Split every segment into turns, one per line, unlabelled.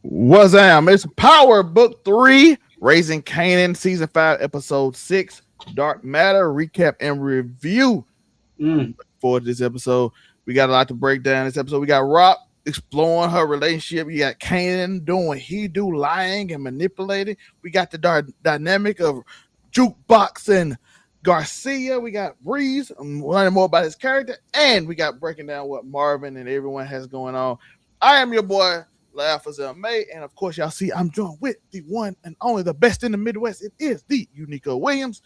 What's up? It's Power Book 3, Raising Kanan, Season 5, Episode 6, Dark Matter, recap and review. I'm
Mm.
looking forward to this episode. We got a lot to break down this episode. We got Rock exploring her relationship. You got Kanan doing what he do, lying and manipulating. We got the dynamic of Jukebox and Garcia. We got Breeze. I'm learning more about his character. And we got breaking down what Marvin and everyone has going on. I am your boy, Laugh as May, and of course, y'all see I'm joined with the one and only the best in the Midwest. It is the Unico Williams,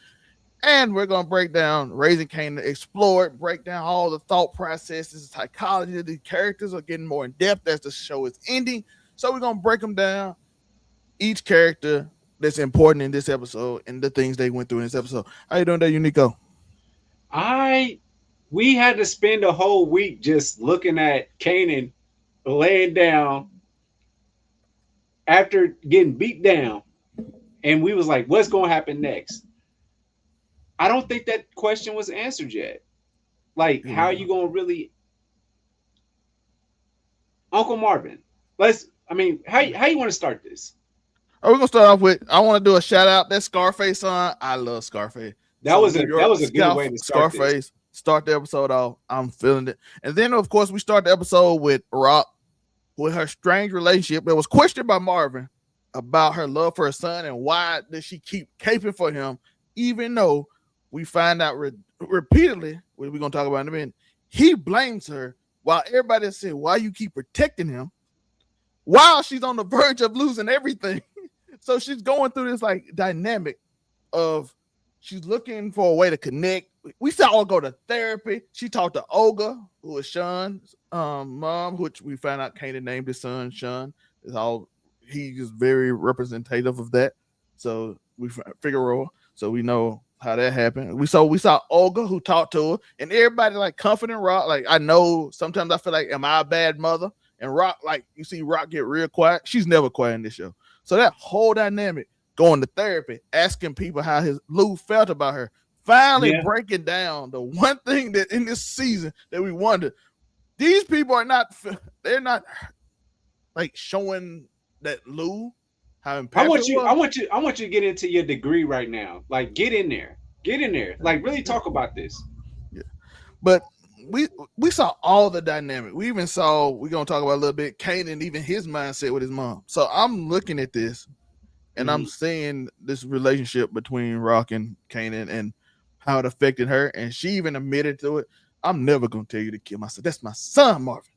and we're gonna break down Raising Kanan, explore it, break down all the thought processes, psychology of the characters are getting more in depth as the show is ending. So we're gonna break them down, each character that's important in this episode and the things they went through in this episode. How you doing there, Unico?
I we had to spend a whole week just looking at Kanan laying down after getting beat down, and we was like, "What's going to happen next?" I don't think that question was answered yet. Like, how are you going to really, Uncle Marvin? How you want to start this?
We're gonna start off with I want to do a shout out. That Scarface song. I love Scarface.
That was
New
a
York
good way to start
Scarface.
this.
Start the episode off. I'm feeling it. And then of course we start the episode with Rock with her strange relationship that was questioned by Marvin about her love for her son and why does she keep caping for him, even though we find out repeatedly, what we're gonna talk about in a minute, he blames her while everybody said, why you keep protecting him while she's on the verge of losing everything. So she's going through this like dynamic of she's looking for a way to connect. We saw her go to therapy. She talked to Olga, who is Sean's mom, which we found out Kanan named his son Sean. Is all he is very representative of that. So we Figueroa. So we know how that happened. We saw Olga who talked to her, and everybody like comforting Rock. Like I know sometimes I feel like, am I a bad mother? And Rock, like you see Rock get real quiet. She's never quiet in this show. So that whole dynamic, going to therapy, asking people how his Lou felt about her, finally breaking down the one thing that in this season that we wondered, these people are not, they're not like showing that Lou how impactful.
I want you to get into your degree right now. Like get in there. Like really talk about this.
Yeah. But we saw all the dynamic. We even saw, we're gonna talk about a little bit, Kanan, even his mindset with his mom. So I'm looking at this and I'm seeing this relationship between Rock and Kanan and how it affected her. And she even admitted to it. I'm never gonna tell you to kill my son. That's my son, Marvin.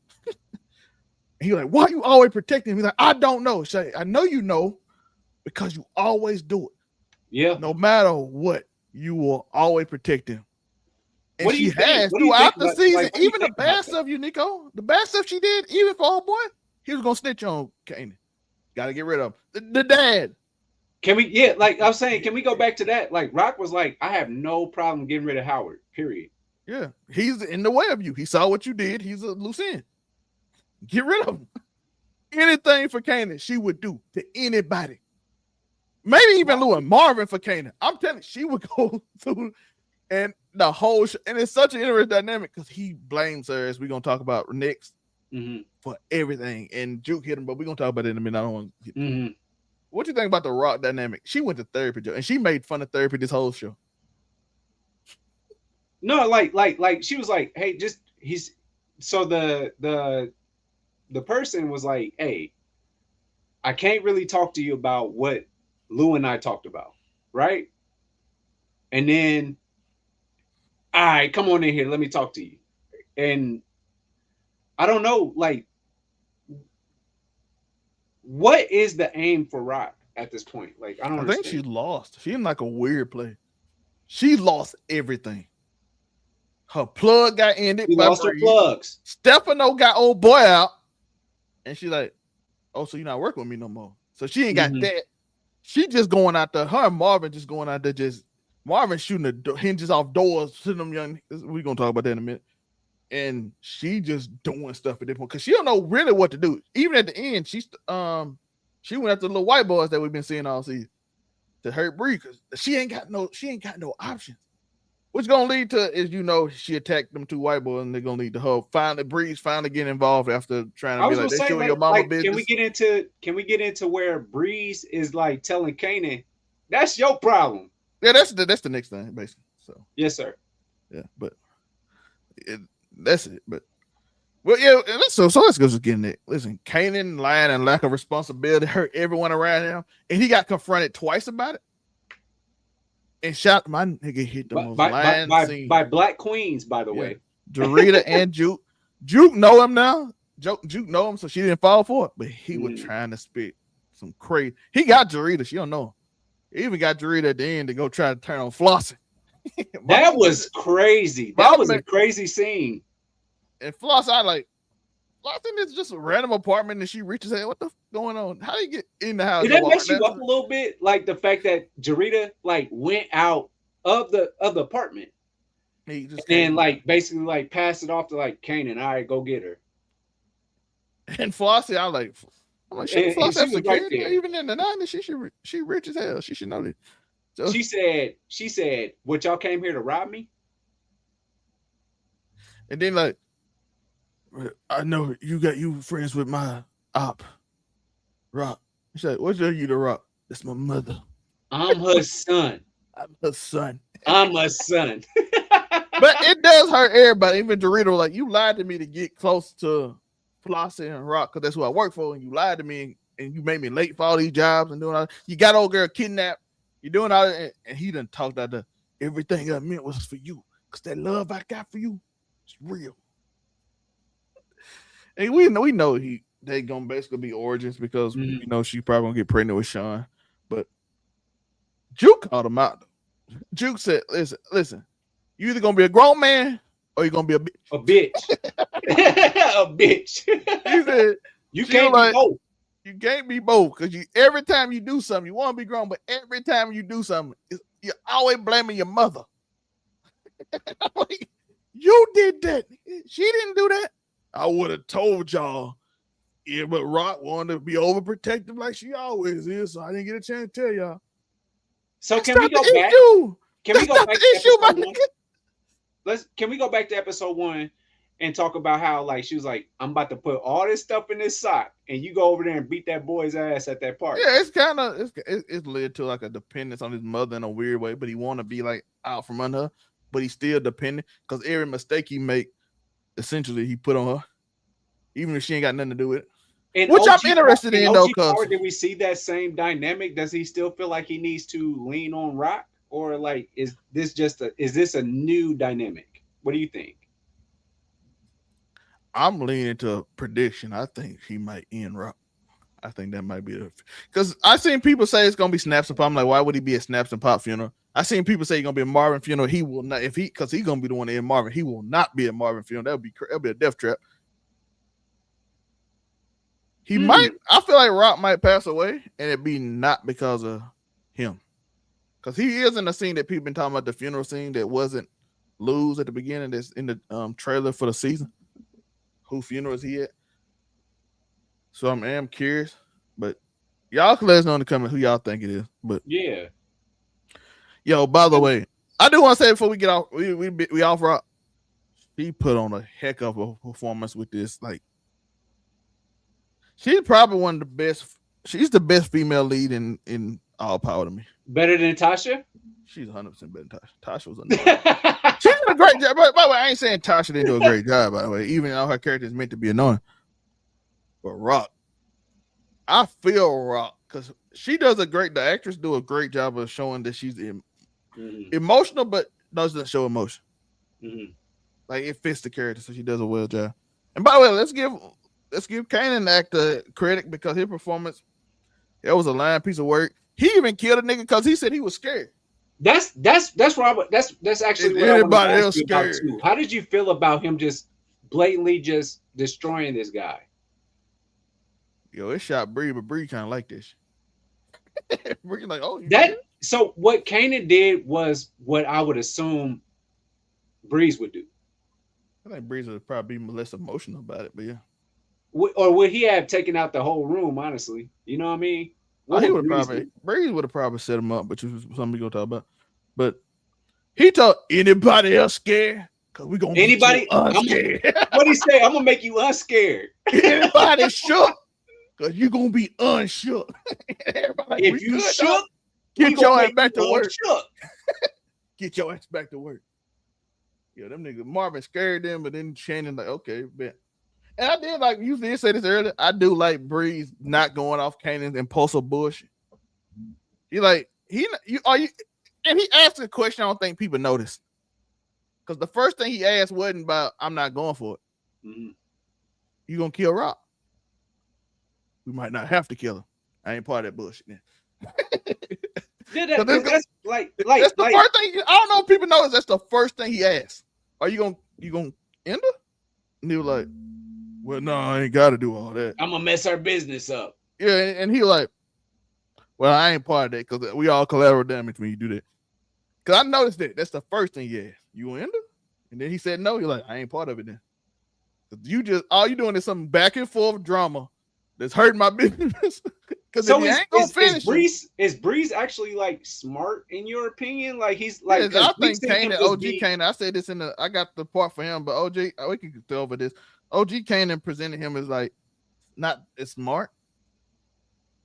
He like, why are you always protecting him? He's like, I don't know. She's like, I know you know because you always do it.
Yeah.
No matter what, you will always protect him. And
what do you
has throughout the season, like, even the bad stuff, Nico, the bad stuff she did, even for old boy, he was gonna snitch on Kanan. Gotta get rid of him. The dad.
Can we? Like I was saying, can we go back to that? Like Rock was like, I have no problem getting rid of Howard. Period.
Yeah, he's in the way of you. He saw what you did. He's a loose end. Get rid of him. Anything for Kanan, she would do to anybody. Maybe even Lou and Marvin for Kanan. I'm telling you, she would go through. And the whole and it's such an interesting dynamic because he blames her, as we're gonna talk about next, for everything. And Juke hit him, but we're gonna talk about it in a minute. I don't want to What you think about the Rock dynamic? She went to therapy, Joe, and she made fun of therapy this whole show.
No, like she was like, hey, just he's so the person was like, hey, I can't really talk to you about what Lou and I talked about, right? And then all right, come on in here. Let me talk to you. And I don't know, like, what is the aim for Rock at this point? Like, I don't understand.
Think she lost. She in like a weird place. She lost everything. Her plug got ended.
She lost her plugs.
Stefano got old boy out. And she's like, oh, so you're not working with me no more. So she ain't got that. She just going out there. Her and Marvin just going out there just Marvin shooting the hinges off doors to them young. We're gonna talk about that in a minute. And she just doing stuff at this point because she don't know really what to do. Even at the end, she went after the little white boys that we've been seeing all season to hurt Bree because she ain't got no options. Which gonna lead to is she attacked them two white boys, and they're gonna lead to her Breeze finally getting involved after trying
I
to be
was
like
gonna
they
say,
showing your mama
like,
business.
can we get into where Breeze is like telling Kanan, that's your problem?
Yeah, that's the next thing, basically. So
yes, sir.
Yeah, but that's it. But well, yeah. So let's go just get in it. Listen, Kanan lying and lack of responsibility hurt everyone around him, and he got confronted twice about it. And shot my nigga hit the most lying scene
by Black Queens, by the way.
Dorita and Juke. Juke know him now. Juke know him, so she didn't fall for it. But he was trying to spit some crazy. He got Dorita. She don't know. He even got Dorita at the end to go try to turn on Flossie.
That was crazy. That was a crazy scene.
And Floss, Flossie is just a random apartment, and she reaches out. What the f going on? How do you get in the house?
Did that mess you up a little bit? Like the fact that Dorita like went out of the apartment.
He just
and like basically like passed it off to like Kanan. All right, go get her.
And Flossie, I'm like she was right there. Even in the 90s, she rich as hell. She should know that. So,
she said, "What, y'all came here to rob me?"
And then like, I know you friends with my op, Rock. She said, "What's you to Rock? That's my mother.
I'm her son.
I'm her son.
I'm her son."
But it does hurt everybody. Even Dorito, like, you lied to me to get close to Flossie and Rock because that's who I work for, and you lied to me and you made me late for all these jobs and doing all. You got old girl kidnapped. You're doing all that, and he done talked out the everything I meant was for you because that love I got for you is real. And we know they gonna basically be origins because she probably gonna get pregnant with Sean. But Juke called him out. Juke said, "Listen, you either gonna be a grown man or you're gonna be a bitch."
A bitch. A bitch.
He said,
"You can't be both.
You can't be both because every time you do something, you want to be grown, but every time you do something, you're always blaming your mother." Like, you did that. She didn't do that. I would have told y'all. Yeah, but Rock wanted to be overprotective like she always is, so I didn't get a chance to tell y'all.
So
That's
can we go back? Can we go back to episode 1? Can we go back to episode 1 and talk about how like she was like, "I'm about to put all this stuff in this sock," and you go over there and beat that boy's ass at that party.
Yeah, it's kind of it's led to like a dependence on his mother in a weird way, but he want to be like out from under her, but he's still dependent because every mistake he make, essentially he put on her, even if she ain't got nothing to do with it.
And
which I'm interested in though,
because did we see that same dynamic? Does he still feel like he needs to lean on Rock, or like is this a new dynamic? What do you think?
I'm leaning to a prediction. I think he might end Rock. I think that might be because I've seen people say it's gonna be Snaps and Pop. I'm like, why would he be a Snaps and Pop funeral? I seen people say he's gonna be a Marvin funeral. He will not because he's gonna be the one to end Marvin. He will not be a Marvin funeral. That'll be a death trap. He might. I feel like Rock might pass away, and it be not because of him, because he is in the scene that people been talking about, the funeral scene that wasn't Lou's at the beginning. That's in the trailer for the season. Who funeral is he at? So I am curious, but y'all can let us know in the comments who y'all think it is. But
yeah,
yo, by the way, I do want to say before we get off, we off Rock. She put on a heck of a performance with this. Like, she's probably one of the best. She's the best female lead in All Power to me.
Better than Tasha?
She's 100% better than Tasha. Tasha was annoying. She did a great job. By the way, I ain't saying Tasha didn't do a great job, by the way, even though her character is meant to be annoying. But Rock, I feel Rock because she does the actress do a great job of showing that she's emotional, but doesn't show emotion. Like, it fits the character, so she does a well job. And by the way, let's give Kanan the actor credit because his performance, it was a lying piece of work. He even killed a nigga because he said he was scared.
That's actually what
anybody else scared.
How did you feel about him just blatantly just destroying this guy?
Yo, it shot Bree, but Bree kind of like this. Bree like, oh,
so what Kanan did was what I would assume Breeze would do.
I think Breeze would probably be less emotional about it, but yeah.
Or would he have taken out the whole room? Honestly, you know what I mean.
Breeze would have probably set him up, which is something we gonna talk about. But He told anybody else scared, cause we gonna
Anybody?
get you unscared.
What he say? I'm gonna make you unscared.
Anybody shook, cause you gonna be unshook. Everybody like,
If you
good,
shook,
dog. Get your ass back to work.
Shook.
Get your ass back to work. Yeah, them niggas. Marvin scared them, but then Shannon like, okay, bet. And I did like you did say this earlier. I do like Breeze not going off Kanan's impulsive bullshit. He like you are you, and he asked a question I don't think people noticed. Because the first thing he asked wasn't about I'm not going for it.
Mm-hmm.
You gonna kill Rock? We might not have to kill him. I ain't part of that bullshit. Then.
Yeah, that's
that's
the
first thing. I don't know if people notice. That's the first thing he asked. Are you gonna end her? And he was like, well, no, I ain't got to do all that.
I'm gonna mess her business up.
Yeah, and he like, well, I ain't part of that because we all collateral damage when you do that. Because I noticed that. That's the first thing he asked. You gonna end her? And then he said no. You're like, I ain't part of it then. You just all you doing is some back and forth drama that's hurting my business. Because
so
ain't gonna finish.
Is Breeze actually like smart in your opinion? Like he's like
I think Kanan, OG Kanan. I said this I got the part for him, but OG, we can go over this. OG Kanan presented him as like not as smart.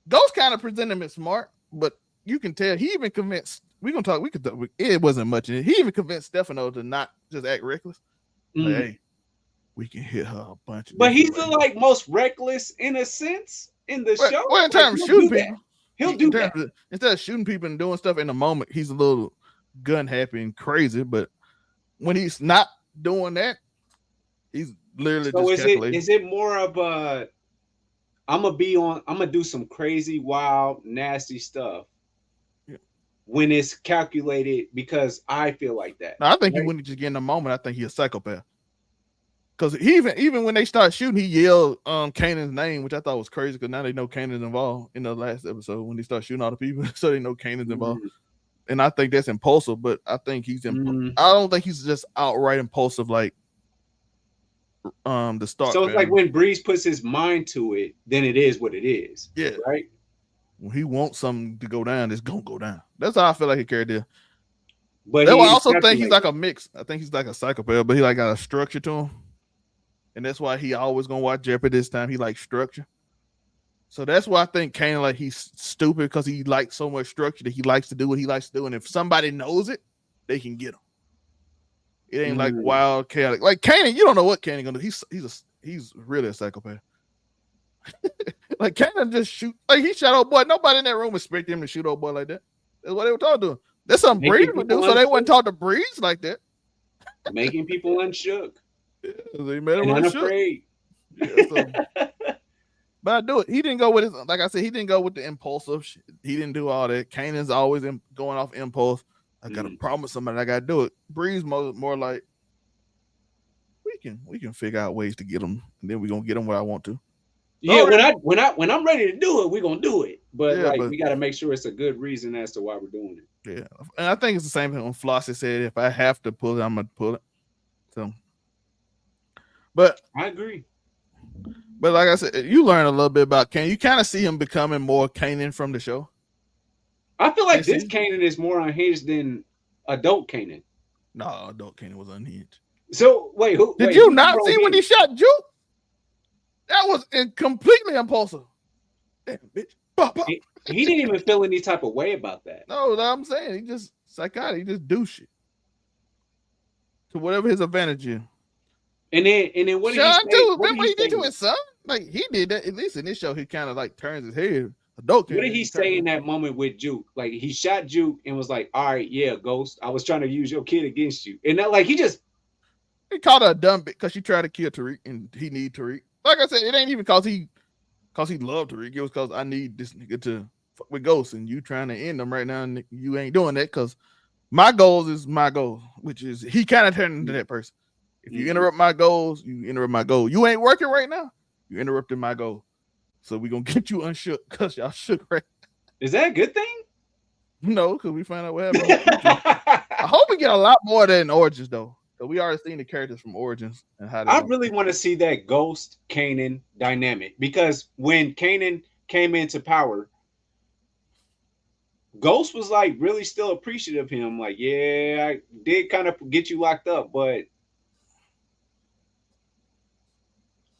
Ghost kind of presented him as smart, but you can tell he even convinced. It wasn't much in it. He even convinced Stefano to not just act reckless. Like, hey, we can hit her a bunch.
But he's the like most reckless in a sense in the show.
Well, in terms of shooting people,
he'll do that.
Instead of shooting people and doing stuff in the moment, he's a little gun happy and crazy. But when he's not doing that, he's literally just calculating.
Is it more of a I'm gonna do some crazy, wild, nasty stuff when it's calculated because I feel like that?
No, I think he wouldn't just get in the moment. I think he's a psychopath. Because even when they start shooting, he yelled Kanan's name, which I thought was crazy because now they know Kanan's involved in the last episode when they start shooting all the people, so they know Kanan's involved. And I think that's impulsive, but I think I don't think he's just outright impulsive like the Stark.
So it's like when Breeze puts his mind to it, then it is what it is.
Yeah.
Right?
When he wants something to go down, it's gonna go down. That's how I feel like he carried there.
But
I also think he's like a mix. I think he's like a psychopath, but he like got a structure to him. And that's why he always gonna watch Jeopardy this time. He likes structure. So that's why I think Kanan like he's stupid because he likes so much structure that he likes to do what he likes to do. And if somebody knows it, they can get him. It ain't like wild, chaotic. Like Kanan, you don't know what Kanan gonna do. He's really a psychopath. Like Kanan just shoot. Like he shot old boy. Nobody in that room expected him to shoot old boy like that. That's what they were talking to. That's something Breeze would do. So they wouldn't talk to Breeze like that.
Making people unshook.
Yeah, they made him
unafraid.
Yeah, but I do it. He didn't go with his, like I said, he didn't go with the impulsive shit. He didn't do all that. Kanan's always going off impulse. I got a problem with somebody. I got to do it. Breeze more like we can figure out ways to get them, and then we're gonna get them where I want to.
Yeah, when I'm ready to do it, we're gonna do it. But we got to make sure it's a good reason as to why we're doing it.
Yeah, and I think it's the same thing when Flossie said, "If I have to pull it, I'm gonna pull it." So, but
I agree.
But like I said, you learn a little bit about Kanan. You kind of see him becoming more Kanan from the show.
I feel like this Kanan is more unhinged than adult Kanan.
No, adult Kanan was unhinged.
So wait,
did you not see when he shot Juke? That was completely impulsive. Damn, bitch.
He didn't even feel any type of way about that.
No, I'm saying he just psychotic. He just do shit to whatever his advantage is.
And then what did he say?
Remember what he did to his son? Like he did that. At least in this show, he kind of like turns his head. Adult.
What did he say in that moment with Juke? Like he shot Juke and was like, "All right, yeah, Ghost. I was trying to use your kid against you." And that like he
called her a dumb bitch because she tried to kill Tariq and he need Tariq. Like I said, it ain't even because he loved Tariq. It was because I need this nigga to fuck with Ghost and you trying to end them right now. And you ain't doing that because my goals is my goal, which is he kind of turned into that person. If you interrupt my goals, you interrupt my goal. You ain't working right now. You interrupted my goal. So we're going to get you unshook because y'all shook right now.
Is that a good thing?
No, because we find out what happened. I hope we get a lot more of that in Origins, though. Because we already seen the characters from Origins. And how
I really want to see that Ghost Kanan dynamic. Because when Kanan came into power, Ghost was like really still appreciative of him. Like, yeah, I did kind of get you locked up, but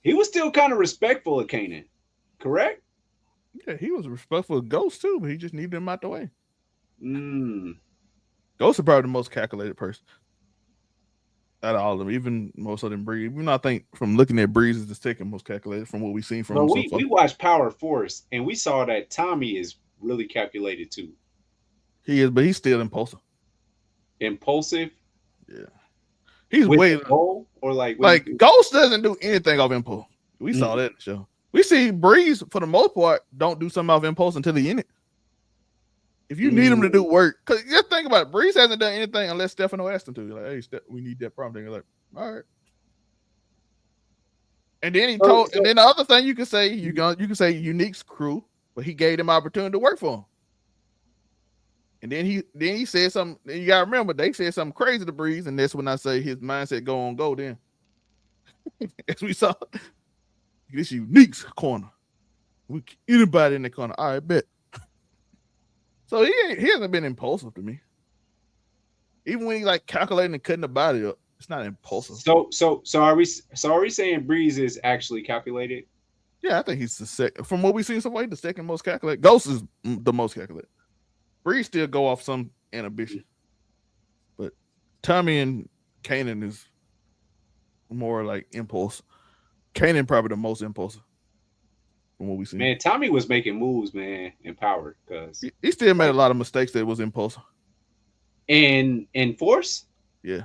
he was still kind of respectful of Kanan, correct?
Yeah, he was respectful of Ghost too, but he just needed him out the way.
Mm.
Ghost is probably the most calculated person out of all of them, even most of them Breeze. Even though I think from looking at Breeze is the second most calculated from what we've seen from
But
him so
we
far.
watched Power Force, and we saw that Tommy is really calculated too.
He is, but he's still impulsive.
Impulsive.
Yeah, he's
With
way
the goal, or like
Ghost doesn't do anything off impulse. We saw that in the show. We see Breeze for the most part don't do something off impulse until the end. If you need him to do work, because just think about it, Breeze hasn't done anything unless Stefano asked him to. Like, hey, we need that problem. You're like, all right. And then he told, and then the other thing you can say, you can say Unique's crew, but he gave them opportunity to work for him. And then he said something. And you gotta remember, they said something crazy to Breeze, and that's when I say his mindset go on go. Then, as we saw, this Unique's corner. Anybody in the corner, all right, bet. So he hasn't been impulsive to me. Even when he like calculating and cutting the body up, it's not impulsive.
So are we saying Breeze is actually calculated?
Yeah, I think he's the second. From what we've seen so far, the second most calculated. Ghost is the most calculated. Breeze still go off some inhibition, but Tommy and Kanan is more like impulse. Kanan probably the most impulsive from what we see.
Man, Tommy was making moves, man, in Power, because
he still made a lot of mistakes that was impulsive.
In Force,
yeah,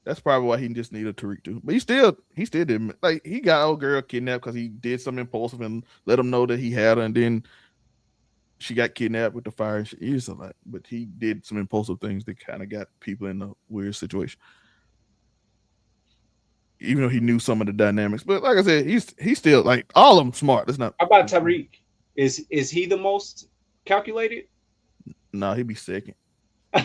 that's probably why he just needed Tariq too. But he still didn't, like, he got old girl kidnapped because he did something impulsive and let him know that he had her, and then she got kidnapped with the fire and shit. He was a lot, but he did some impulsive things that kind of got people in a weird situation. Even though he knew some of the dynamics, but like I said, he's still like all of them smart. That's not.
How about Tariq? Is he the most calculated?
No, he'd be second. In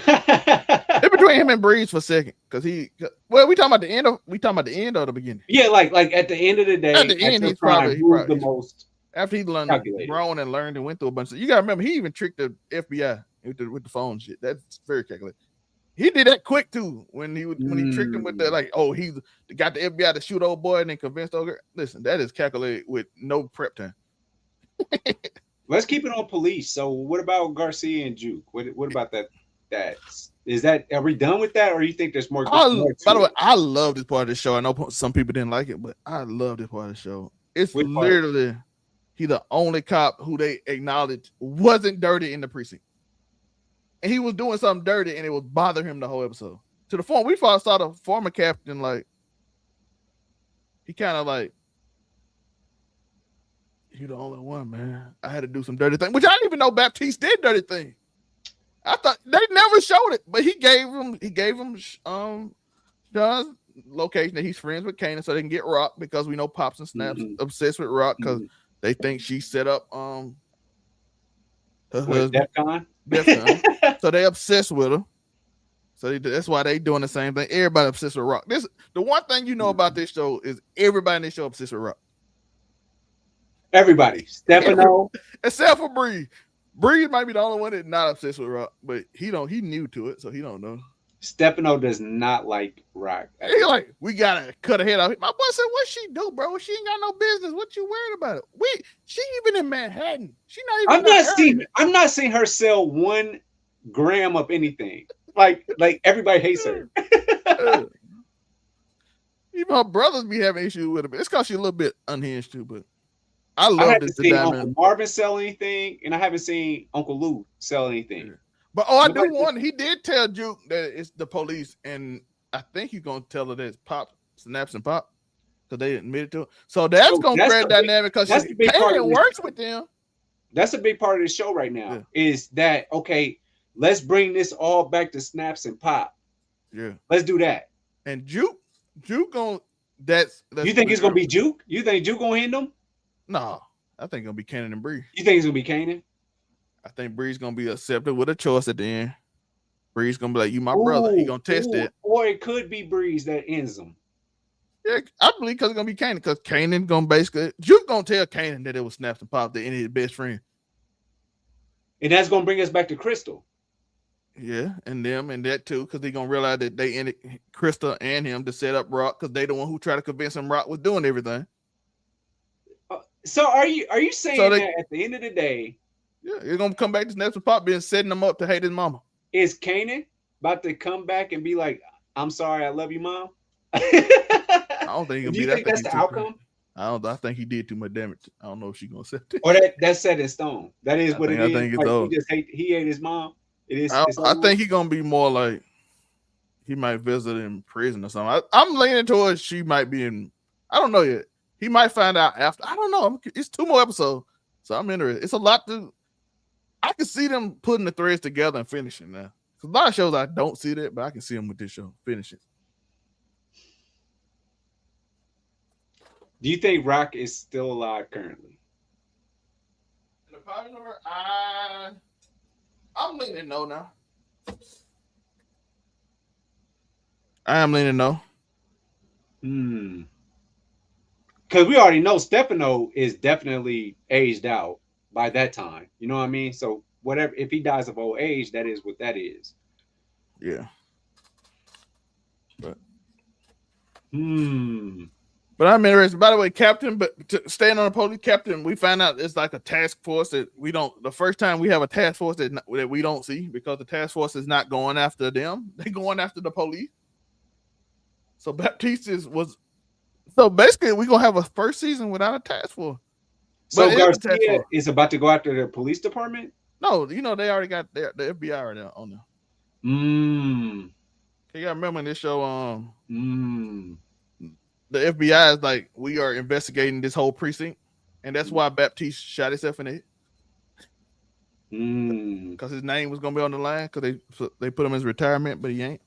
between him and Breeze for second, because we talking about the end of or the beginning.
Yeah, like at the end of the day,
at the end he's probably
the most.
After he learned, grown and learned and went through a bunch of. You gotta remember, he even tricked the FBI with the phone shit. That's very calculated. He did that quick too when he tricked him with that, like, oh, he got the FBI to shoot old boy and then convinced old girl. Listen, that is calculated with no prep time.
Let's keep it on police. So what about Garcia and Juke? What about that? Are we done with that, or you think there's more?
By the way, I love this part of the show. I know some people didn't like it, but I love this part of the show. It's literally he the only cop who they acknowledged wasn't dirty in the precinct. And he was doing something dirty and it would bother him the whole episode. To the point we saw the former captain, like, he kind of like, you the only one, man. I had to do some dirty thing, which I didn't even know Baptiste did dirty thing. I thought they never showed it, but he gave him Sean's location that he's friends with Kanan so they can get Rock, because we know Pops and Snaps obsessed with Rock because they think she set up her husband. DEFCON. So they obsessed with her. So that's why they doing the same thing. Everybody obsessed with Rock. The one thing you know about this show is everybody in this show obsessed with Rock.
Everybody. Stefano.
Except for Breeze. Breeze might be the only one that's not obsessed with Rock, but he new to it, so he don't know.
Stefano does not like Rock.
He like, we gotta cut her head off. My boy said, what she do, bro? She ain't got no business. What you worried about it? She even in Manhattan. She not even.
I'm not seeing her sell 1 gram of anything. Like everybody hates her.
Even her brothers be having issues with her. It's because she's a little bit unhinged too. But I love this.
Uncle Marvin sell anything, and I haven't seen Uncle Lou sell anything.
Yeah. But I do want. He did tell Juke that it's the police, and I think he's gonna tell her that it's Pop, Snaps, and Pop, because they admitted to it. So that's gonna create dynamic because Kanan works with them.
That's a big part of the show right now. Yeah. Is that okay? Let's bring this all back to Snaps and Pop.
Yeah,
let's do that.
And Juke gonna. That's
you think it's gonna be Juke? You think Juke gonna hand them?
No, I think it's gonna be Kanan and Bree.
You think it's gonna be Kanan?
I think Bree's gonna be accepted with a choice at the end. Bree's gonna be like, "You my brother." He gonna test it.
Or it could be Breeze that ends him.
Yeah, I believe because it's gonna be Kanan. Because Kanan gonna basically, Juke gonna tell Kanan that it was Snaps and Pop, that ended his best friend.
And that's gonna bring us back to Crystal.
Yeah, and them and that too, because they're gonna realize that they ended Krista and him to set up Rock, because they the one who tried to convince him Rock was doing everything.
So are you
So
saying
they,
that at the end of the day,
yeah, you're gonna come back to Snaps and Pop being setting them up to hate his mama.
is Kanan about to come back and be like, "I'm sorry, I love you, mom"?
I don't think he's gonna
Do
be
you
that.
think that's the outcome?
I think he did too much damage. I don't know if she's gonna accept it.
Or that's set in stone. That is what it
I
is.
think it's
Like
over.
he ate his mom. It is. It's
I
over.
think he's gonna be more like he might visit in prison or something. I'm leaning towards she might be in. I don't know yet. He might find out after. I don't know. It's 2 more episodes, so I'm interested. It's a lot to. I can see them putting the threads together and finishing now. A lot of shows I don't see that, but I can see them with this show finishing.
Do you think Rock is still alive currently?
In the popular, I'm leaning no now. I am leaning no.
Because we already know Stefano is definitely aged out by that time. You know what I mean? So whatever, if he dies of old age, that is what that is.
Yeah. But
But
I'm interested. By the way, Captain, but staying on the police, Captain, we found out it's like a task force that we don't. The first time we have a task force that we don't see, because the task force is not going after them; they're going after the police. So Baptiste was. So basically, we're gonna have a first season without a task force.
So Garcia is about to go after the police department?
No, you know they already got the FBI right now on them. You gotta remember in this show, the FBI is like, we are investigating this whole precinct, and that's why Baptiste shot himself in the head. Because his name was gonna be on the line, because they put him as retirement, but he ain't.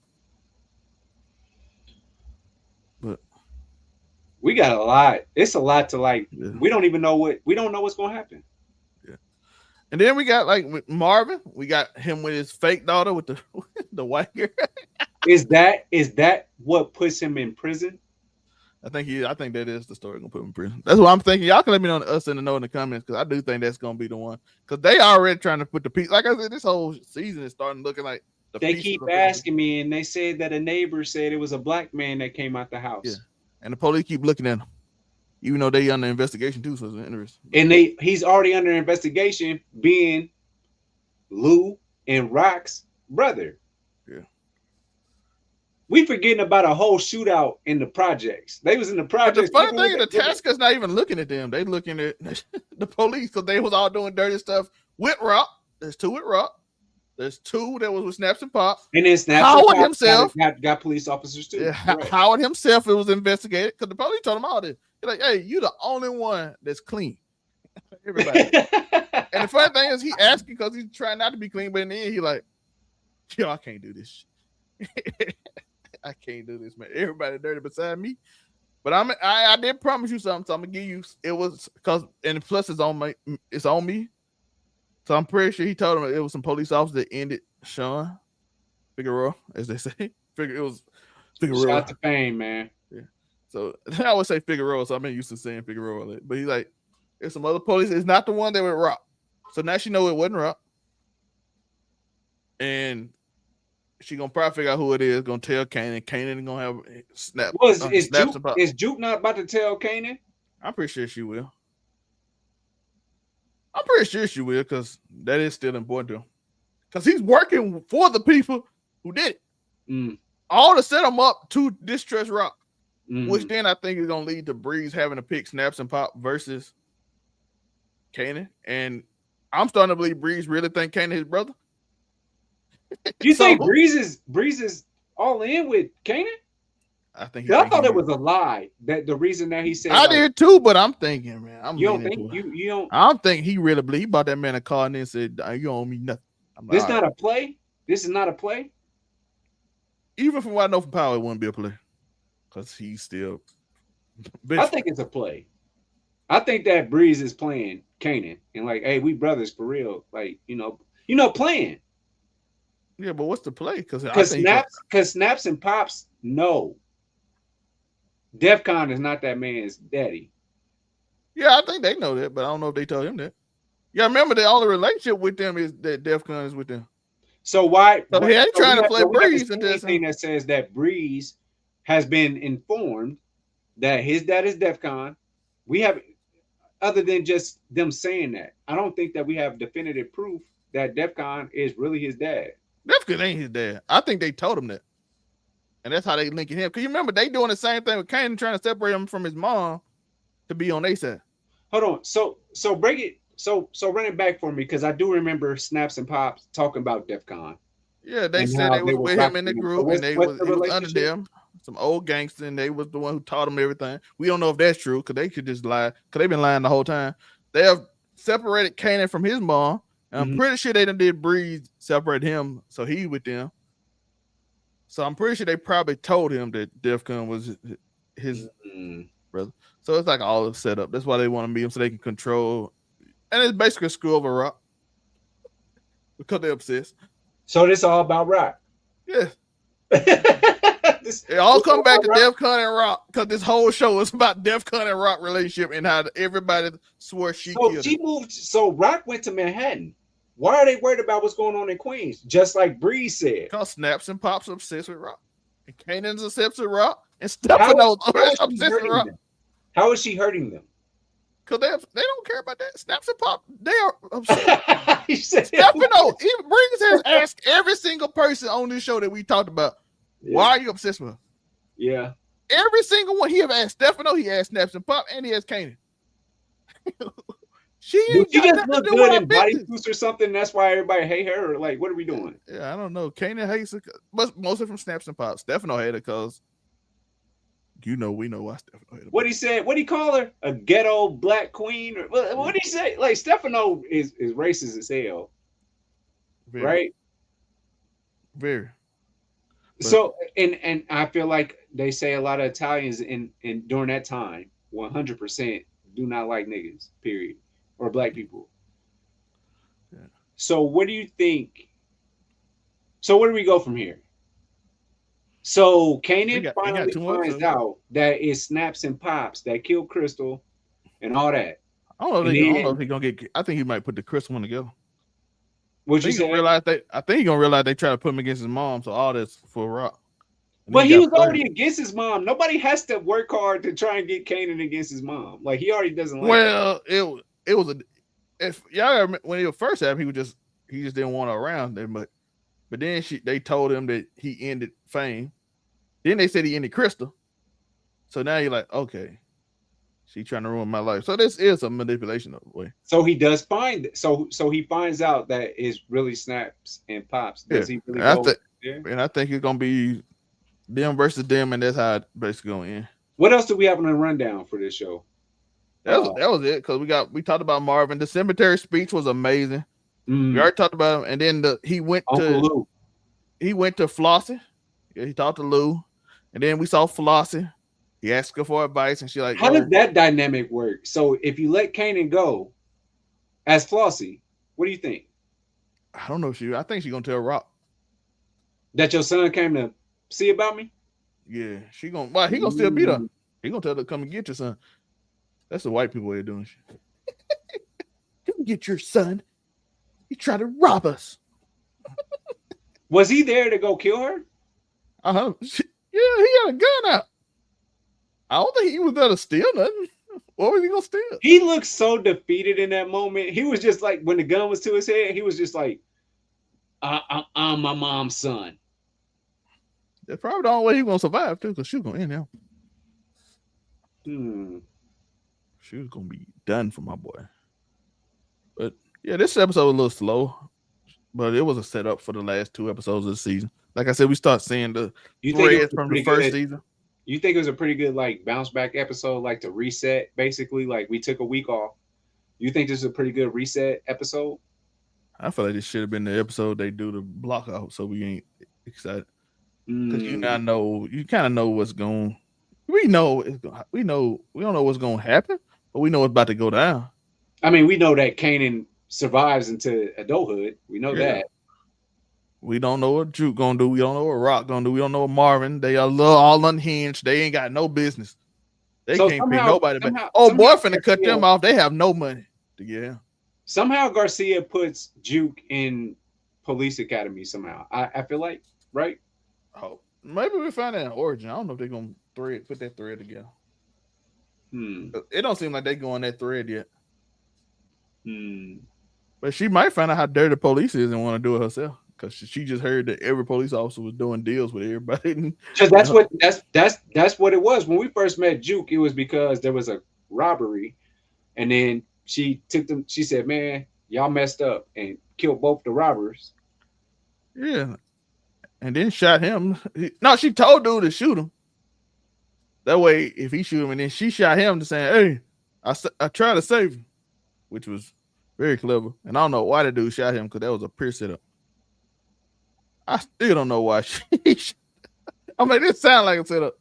But
we got a lot. It's a lot to like. Yeah. We don't know what's gonna happen.
Yeah. And then we got like with Marvin, we got him with his fake daughter with the white girl.
Is that what puts him in prison?
I think that is the story gonna put him in prison. That's what I'm thinking. Y'all can let me know us in the know in the comments, because I do think that's gonna be the one. Because they already trying to put the piece. Like I said, this whole season is starting looking like
they keep asking me, and they said that a neighbor said it was a black man that came out the house.
Yeah, and the police keep looking at him, even though they under investigation too. So it's interesting.
And he's already under investigation, being Lou and Rock's brother.
Yeah.
We forgetting about a whole shootout in the projects. They was in the projects.
But the funny thing, the tasker's not even looking at them. They looking at the police, because they was all doing dirty stuff with Rock. There's 2 with Rock. There's 2 that was with Snaps and Pop.
And then Snaps
Howard
and Pop
himself
got police officers too.
Yeah, right. Howard himself, it was investigated, because the police told him all this. They're like, hey, you the only one that's clean. Everybody. And the funny thing is, he asking because he's trying not to be clean, but in the end, he like, yo, I can't do this shit. I can't do this, man. Everybody dirty beside me. But I did promise you something, so I'm gonna give you. It was because, and plus it's on me. So I'm pretty sure he told him it was some police officer that ended Sean Figueroa, as they say. It was Figueroa.
Shout out to fame, man.
Yeah. So I always say Figueroa, so I've been used to saying Figueroa. But he's like, there's some other police. It's not the one that went Rock. So now she know it wasn't Rock. And she gonna probably figure out who it is. Gonna tell Kanan. Kanan gonna have snap.
Is Juke not about to tell Kanan?
I'm pretty sure she will. Because that is still important to him. Because he's working for the people who did it. All to set him up to distrust Rock. Which then I think is gonna lead to Breeze having to pick Snaps and Pop versus Kanan. And I'm starting to believe Breeze really think Kanan his brother.
You think Breeze is all in with Kanan?
I think.
I thought it was a lie. That the reason that he said
I did too, but I'm thinking, man.
You don't think you don't?
I'm thinking he really believe. He bought that man a car and then said, "You don't owe me nothing."
This not a play. This is not a play.
Even from what I know from Power, it wouldn't be a play, because he's still.
I think it's a play. I think that Breeze is playing Kanan and like, hey, we brothers for real. Like, playing.
Yeah, but what's the play? Because
Snaps and Pops know DEFCON is not that man's daddy.
Yeah, I think they know that, but I don't know if they told him that. Yeah, remember the only relationship with them is that Defcon is with them.
So why?
So he ain't trying to play Breeze
into this thing that says that Breeze has been informed that his dad is DEFCON. We have, other than just them saying that, I don't think that we have definitive proof that DEFCON is really his dad.
Defcon ain't his dad. I think they told him that, and that's how they linking him. Cause you remember they doing the same thing with Kanan, trying to separate him from his mom to be on their side.
Hold on. So break it. So run it back for me, because I do remember Snaps and Pops talking about DEFCON.
Yeah, they said they was with him in the group, and he was under them. Some old gangster, and they was the one who taught them everything. We don't know if that's true, because they could just lie, because they've been lying the whole time. They have separated Kanan from his mom, and I'm pretty sure they done did Breeze separate him, so he with them. So I'm pretty sure they probably told him that Defcon was his brother. So it's like all set up. That's why they want to meet him, so they can control. And it's basically a screw over Rock, because they're obsessed.
So this all about Rock.
Yeah. It all come back to Defcon and Rock, because this whole show is about Defcon and Rock relationship and how everybody swore she killed him.
Moved. So Rock went to Manhattan. Why are they worried about what's going on in Queens? Just like Breeze said.
Because Snaps and Pops are obsessed with Rock, and Kanan's obsessed with Rock, and Stefano's obsessed with Rock.
How is she hurting them?
Because they don't care about that. Snaps and Pop, they are obsessed.
Stefano,
even Breeze has asked every single person on this show that we talked about, why are you obsessed with her?
Yeah.
Every single one. He have asked Stefano, he asked Snaps and Pop, and he asked Kanan. She
just look good in bodysuits or something. That's why everybody hate her. Or like, what are we doing?
Yeah, I don't know. Kanan hates her, mostly from Snaps and Pop. Stefano hated her because we know why Stefano hated her.
What he said? What he call her? A ghetto black queen? Or what did he say? Like Stefano is racist as hell,
very,
right?
Very.
So and I feel like they say a lot of Italians in during that time 100% do not like niggas, period, or black people. Yeah. So what do you think? So where do we go from here? So Kanan finally finds out that it's Snaps and Pops that killed Crystal and all that.
I don't know if he's gonna get. I think he might put the Crystal one together.
What you say?
I think he's gonna realize they try to put him against his mom, so all this for Rock.
But he was already against his mom. Nobody has to work hard to try and get Kanan against his mom. Like he already doesn't like.
Well, it was if y'all when it first happened, he just didn't want her around there, but then they told him that he ended Fame. Then they said he ended Crystal. So now you're like, okay, she trying to ruin my life. So this is a manipulation of the way.
So he does find it. So he finds out that it's really Snaps and Pops. Does he really go there?
And I think it's gonna be them versus them, and that's how it basically gonna end.
What else do we have on the rundown for this show?
That was it, because we talked about Marvin. The cemetery speech was amazing. We already talked about him, and then he went to Flossie. Yeah, he talked to Lou, and then we saw Flossie. He asked her for advice, and she like,
how does that dynamic work? So if you let Kanan go as Flossie, what do you think?
I don't know. I think she's gonna tell Rock
that your son came to see about me.
Yeah, he gonna still beat her. He gonna tell her to come and get your son. That's the white people way of doing shit. Come get your son. He tried to rob us.
Was he there to go kill her?
Yeah, he had a gun out. I don't think he was there to steal nothing. What was he gonna steal?
He looked so defeated in that moment. He was just like, when the gun was to his head, he was just like, I'm my mom's son.
That's probably the only way he was gonna survive too, because she was gonna end him. She was gonna be done for my boy. But yeah, this episode was a little slow, but it was a setup for the last 2 episodes of the season. Like I said, we start seeing the threads from the first season.
You think it was a pretty good like bounce back episode, like to reset, basically? Like we took a week off. You think this is a pretty good reset episode?
I feel like this should have been the episode they do the block out, so we ain't excited. Because you kind of know what's going. We don't know what's going to happen, but we know it's about to go down.
I mean, we know that Kanan survives into adulthood. We know that.
We don't know what Juke gonna do. We don't know what Rock gonna do. We don't know what Marvin. They are all unhinged. They ain't got no business. They can't pick nobody back. Boy finna cut them off. They have no money to get him.
somehow Garcia puts Juke in police academy somehow. I feel like, right?
Oh, maybe we find that in Origin. I don't know if they're gonna put that thread together.
Hmm.
It don't seem like they go on that thread yet.
Hmm.
But she might find out how dirty the police is and want to do it herself because she just heard that every police officer was doing deals with everybody.
Because that's what it was when we first met Juke. It was because there was a robbery, and then she took them. She said, "Man, y'all messed up and killed both the robbers."
Yeah, and then shot him. No, she told dude to shoot him. That way, if he shoot him, and then she shot him to saying, "Hey, I tried to save him," which was very clever. And I don't know why the dude shot him because that was a pure setup. I still don't know why she. I mean, it sounds like a setup,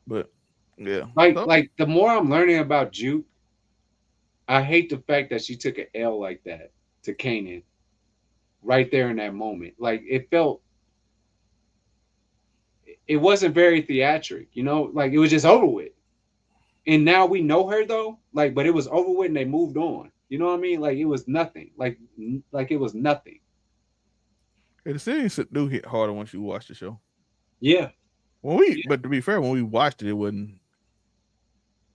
but yeah.
Like the more I'm learning about Juke, I hate the fact that she took an L like that to Kanan right there in that moment. Like it wasn't very theatric, you know, like it was just over with. And now we know her though, like, but it was over with and they moved on. You know what I mean? Like it was nothing. Like it was nothing.
Yeah, the scenes do hit harder once you watch the show.
Yeah.
But to be fair, when we watched it, it wasn't.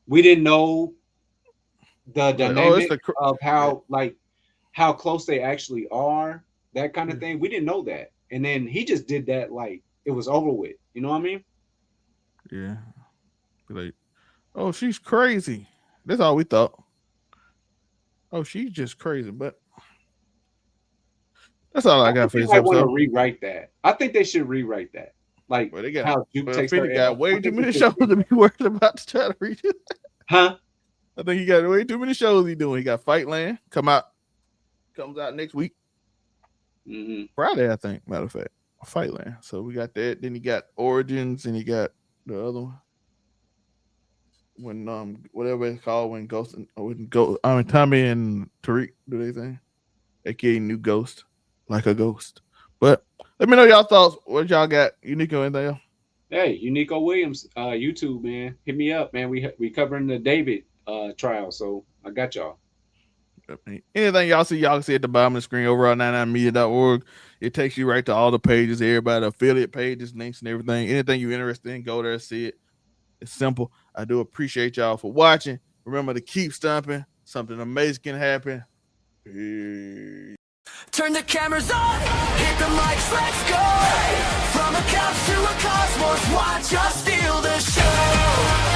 We didn't know the dynamic of how close they actually are, that kind of thing. We didn't know that. And then he just did that like it was over with. You know what I mean?
Yeah. Like, oh, she's crazy. That's all we thought. Oh, she's just crazy. But that's all I got for this episode.
I want to rewrite that. I think they should rewrite that. Like how Duke takes her.
He got way too many shows to be worried about to try to read it.
Huh?
I think he got way too many shows he doing. He got Fightland comes out next week.
Mm-hmm.
Friday, I think, matter of fact. Fightland. So we got that. Then he got Origins and he got the other one. When whatever it's called when Tommy and Tariq do they thing. AKA New Ghost. Like a ghost. But let me know y'all thoughts. What y'all got? Unique or anything else?
Hey, Unico Williams, YouTube, man. Hit me up, man. We covering the David trial, so I got y'all.
Anything y'all can see at the bottom of the screen over on 99media.org. It takes you right to all the pages, everybody, affiliate pages, links, and everything. Anything you're interested in, go there, see it. It's simple. I do appreciate y'all for watching. Remember to keep stomping. Something amazing can happen. Peace.
Turn the cameras on, hit the mics, let's go. From a couch to a cosmos, watch us steal the show.